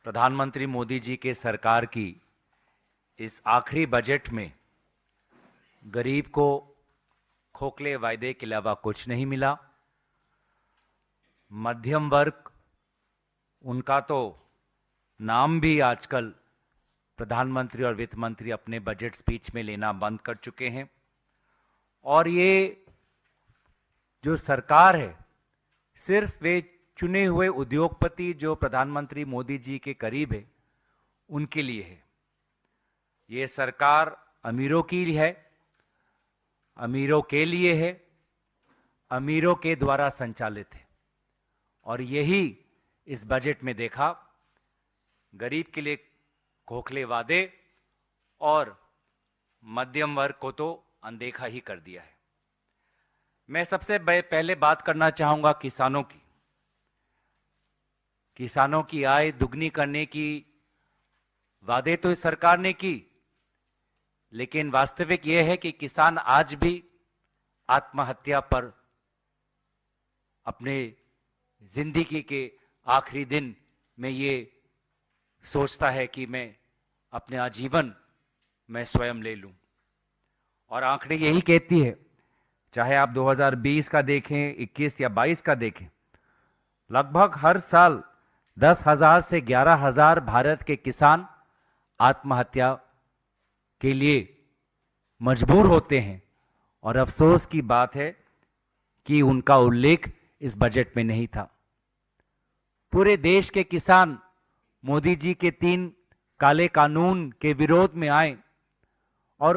प्रधानमंत्री मोदी जी के सरकार की इस आखिरी बजट में गरीब को खोखले वायदे के अलावा कुछ नहीं मिला। मध्यम वर्ग, उनका तो नाम भी आजकल प्रधानमंत्री और वित्त मंत्री अपने बजट स्पीच में लेना बंद कर चुके हैं। और ये जो सरकार है, सिर्फ वे चुने हुए उद्योगपति जो प्रधानमंत्री मोदी जी के करीब है उनके लिए है। ये सरकार अमीरों की है, अमीरों के लिए है, अमीरों के द्वारा संचालित है। और यही इस बजट में देखा, गरीब के लिए खोखले वादे और मध्यम वर्ग को तो अनदेखा ही कर दिया है। मैं सबसे पहले बात करना चाहूंगा किसानों की। किसानों की आय दुगनी करने की वादे तो इस सरकार ने की, लेकिन वास्तविक यह है कि किसान आज भी आत्महत्या पर अपने जिंदगी के आखिरी दिन में ये सोचता है कि मैं अपने आजीवन मैं स्वयं ले लूं। और आंकड़े यही कहती है, चाहे आप 2020 का देखें, 21 या 22 का देखें, लगभग हर साल 10,000 से 11,000 भारत के किसान आत्महत्या के लिए मजबूर होते हैं। और अफसोस की बात है कि उनका उल्लेख इस बजट में नहीं था। पूरे देश के किसान मोदी जी के 3 काले कानून के विरोध में आए और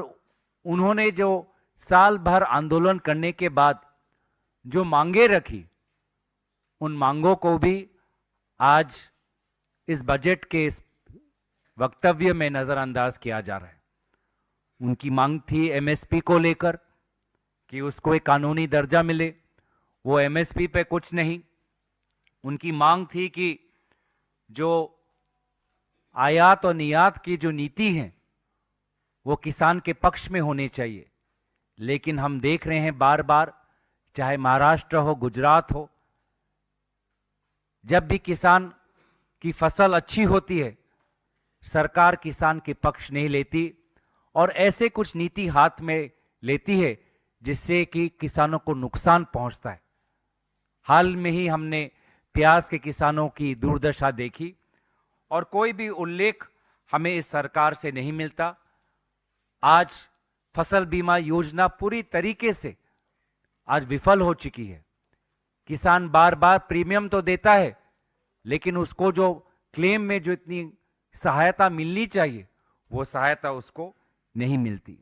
उन्होंने जो साल भर आंदोलन करने के बाद जो मांगे रखी, उन मांगों को भी आज इस बजट के वक्तव्य में नजरअंदाज किया जा रहा है। उनकी मांग थी एमएसपी को लेकर कि उसको एक कानूनी दर्जा मिले, वो एमएसपी पे कुछ नहीं। उनकी मांग थी कि जो आयात और निर्यात की जो नीति है वो किसान के पक्ष में होने चाहिए। लेकिन हम देख रहे हैं बार बार, चाहे महाराष्ट्र हो, गुजरात हो, जब भी किसान की फसल अच्छी होती है, सरकार किसान के पक्ष नहीं लेती और ऐसे कुछ नीति हाथ में लेती है जिससे कि किसानों को नुकसान पहुंचता है। हाल में ही हमने प्याज के किसानों की दुर्दशा देखी और कोई भी उल्लेख हमें इस सरकार से नहीं मिलता। आज फसल बीमा योजना पूरी तरीके से आज विफल हो चुकी है। किसान बार बार प्रीमियम तो देता है, लेकिन उसको जो क्लेम में जो इतनी सहायता मिलनी चाहिए वो सहायता उसको नहीं मिलती।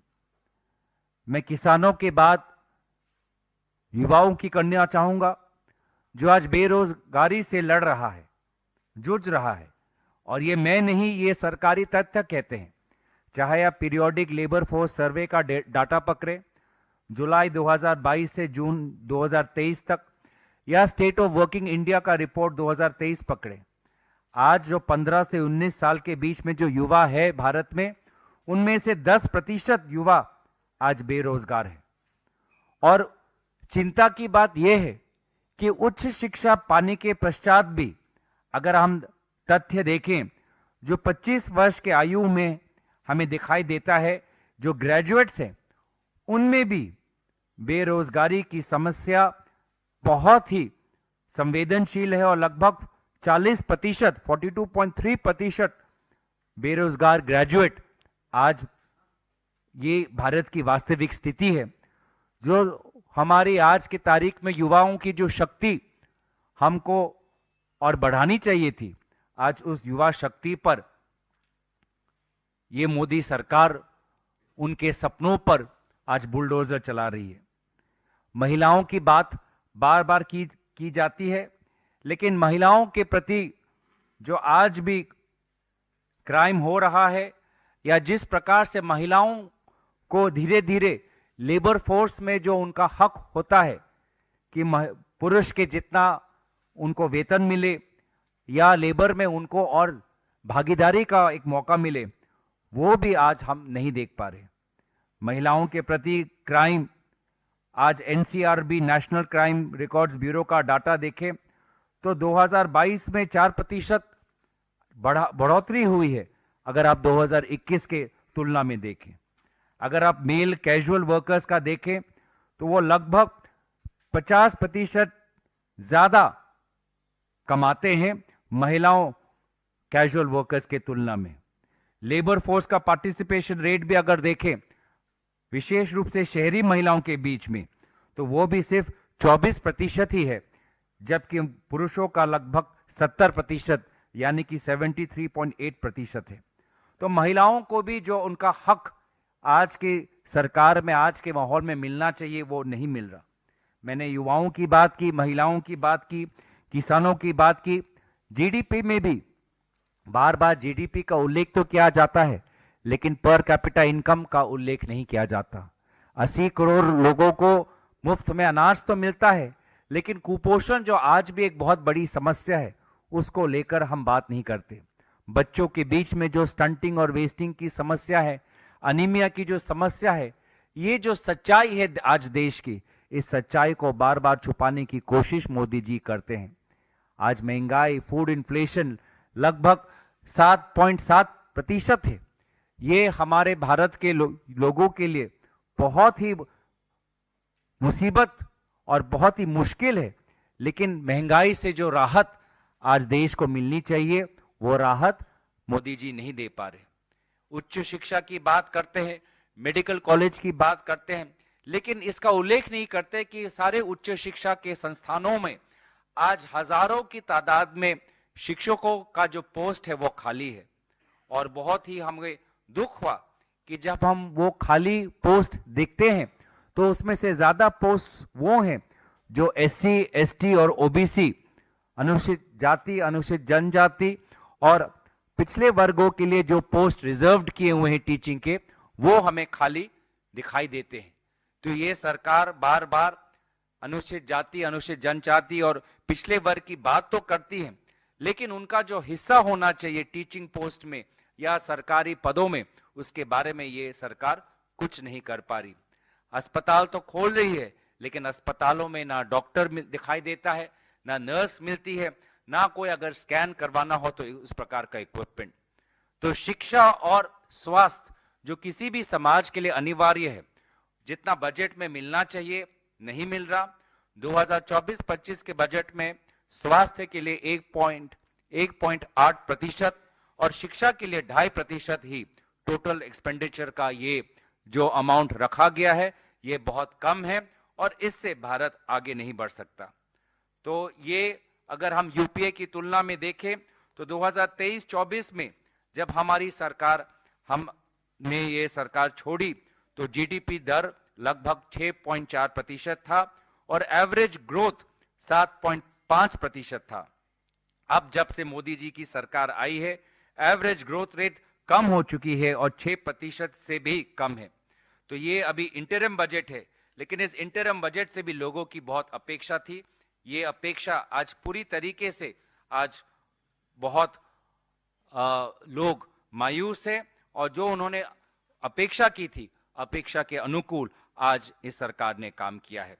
मैं किसानों के बाद युवाओं की करना चाहूंगा, जो आज बेरोजगारी से लड़ रहा है, जूझ रहा है। और ये मैं नहीं, ये सरकारी तथ्य कहते हैं। चाहे आप पीरियोडिक लेबर फोर्स सर्वे का डाटा पकड़े जुलाई 2022 से जून 2023 तक, या स्टेट ऑफ वर्किंग इंडिया का रिपोर्ट 2023 पकड़े, आज जो 15 से 19 साल के बीच में जो युवा है भारत में, उनमें से 10% युवा आज बेरोजगार है। और चिंता की बात यह है कि उच्च शिक्षा पाने के पश्चात भी अगर हम तथ्य देखें, जो 25 वर्ष के आयु में हमें दिखाई देता है, जो ग्रेजुएट्स हैं, उनमें भी बेरोजगारी की समस्या बहुत ही संवेदनशील है और लगभग 40%, 42.3% बेरोजगार ग्रेजुएट आज ये भारत की वास्तविक स्थिति है। जो हमारी आज की तारीख में युवाओं की जो शक्ति हमको और बढ़ानी चाहिए थी, आज उस युवा शक्ति पर ये मोदी सरकार उनके सपनों पर आज बुलडोजर चला रही है। महिलाओं की बात बार बार की जाती है, लेकिन महिलाओं के प्रति जो आज भी क्राइम हो रहा है, या जिस प्रकार से महिलाओं को धीरे धीरे लेबर फोर्स में जो उनका हक होता है कि पुरुष के जितना उनको वेतन मिले या लेबर में उनको और भागीदारी का एक मौका मिले, वो भी आज हम नहीं देख पा रहे। महिलाओं के प्रति क्राइम, आज NCRB national crime records bureau का डाटा देखें तो 2022 में 4% बढ़ोतरी हुई है अगर आप 2021 के तुलना में देखें। अगर आप मेल कैजुअल वर्कर्स का देखें तो वो लगभग 50% ज्यादा कमाते हैं महिलाओं कैजुअल वर्कर्स के तुलना में। लेबर फोर्स का पार्टिसिपेशन रेट भी अगर देखें विशेष रूप से शहरी महिलाओं के बीच में तो वो भी सिर्फ 24% ही है, जबकि पुरुषों का लगभग 70% यानी कि 73.8% है। तो महिलाओं को भी जो उनका हक आज की सरकार में, आज के माहौल में मिलना चाहिए वो नहीं मिल रहा। मैंने युवाओं की बात की, महिलाओं की बात की, किसानों की बात की। जीडीपी में भी बार बार जीडीपी का उल्लेख तो किया जाता है, लेकिन पर कैपिटा इनकम का उल्लेख नहीं किया जाता। 80 करोड़ लोगों को मुफ्त में अनाज तो मिलता है, लेकिन कुपोषण जो आज भी एक बहुत बड़ी समस्या है उसको लेकर हम बात नहीं करते। बच्चों के बीच में जो स्टंटिंग और वेस्टिंग की समस्या है, अनीमिया की जो समस्या है, ये जो सच्चाई है आज देश की, इस सच्चाई को बार बार छुपाने की कोशिश मोदी जी करते हैं। आज महंगाई, फूड इन्फ्लेशन लगभग 7.7% है। ये हमारे भारत के लोगों के लिए बहुत ही मुसीबत और बहुत ही मुश्किल है, लेकिन महंगाई से जो राहत आज देश को मिलनी चाहिए वो राहत मोदी जी नहीं दे पा रहे। उच्च शिक्षा की बात करते हैं, मेडिकल कॉलेज की बात करते हैं, लेकिन इसका उल्लेख नहीं करते कि सारे उच्च शिक्षा के संस्थानों में आज हजारों की तादाद में शिक्षकों का जो पोस्ट है वो खाली है। और बहुत ही हमें दुख हुआ कि जब हम वो खाली पोस्ट देखते हैं तो उसमें से ज्यादा पोस्ट वो हैं जो SC, ST और OBC, अनुसूचित जाति, अनुसूचित जनजाति और पिछले वर्गों के लिए जो पोस्ट रिजर्व्ड किए हुए हैं टीचिंग के, वो हमें खाली दिखाई देते हैं। तो ये सरकार बार बार अनुसूचित जाति, अनुसूचित जनजाति और पिछले वर्ग की बात तो करती है, लेकिन उनका जो हिस्सा होना चाहिए टीचिंग पोस्ट में या सरकारी पदों में, उसके बारे में ये सरकार कुछ नहीं कर पा रही। अस्पताल तो खोल रही है, लेकिन अस्पतालों में ना डॉक्टर दिखाई देता है, ना नर्स मिलती है, ना कोई अगर स्कैन करवाना हो तो उस प्रकार का इक्विपमेंट। तो शिक्षा और स्वास्थ्य जो किसी भी समाज के लिए अनिवार्य है, जितना बजट में मिलना चाहिए नहीं मिल रहा। 2024-25 के बजट में स्वास्थ्य के लिए 1.8% और शिक्षा के लिए 2.5% ही टोटल एक्सपेंडिचर का ये जो अमाउंट रखा गया है, ये बहुत कम है और इससे भारत आगे नहीं बढ़ सकता। तो ये अगर हम यूपीए की तुलना में देखें तो 2023-24 में जब हमारी सरकार, हमने ये सरकार छोड़ी तो जीडीपी दर लगभग 6.4% था और एवरेज ग्रोथ 7.5% था। अब जब से मोदी जी की सरकार आई है, एवरेज ग्रोथ रेट कम हो चुकी है और 6% से भी कम है। तो ये अभी इंटरिम बजट है, लेकिन इस इंटरिम बजट से भी लोगों की बहुत अपेक्षा थी। ये अपेक्षा आज पूरी तरीके से आज बहुत लोग मायूस हैं और जो उन्होंने अपेक्षा की थी, अपेक्षा के अनुकूल आज इस सरकार ने काम किया है।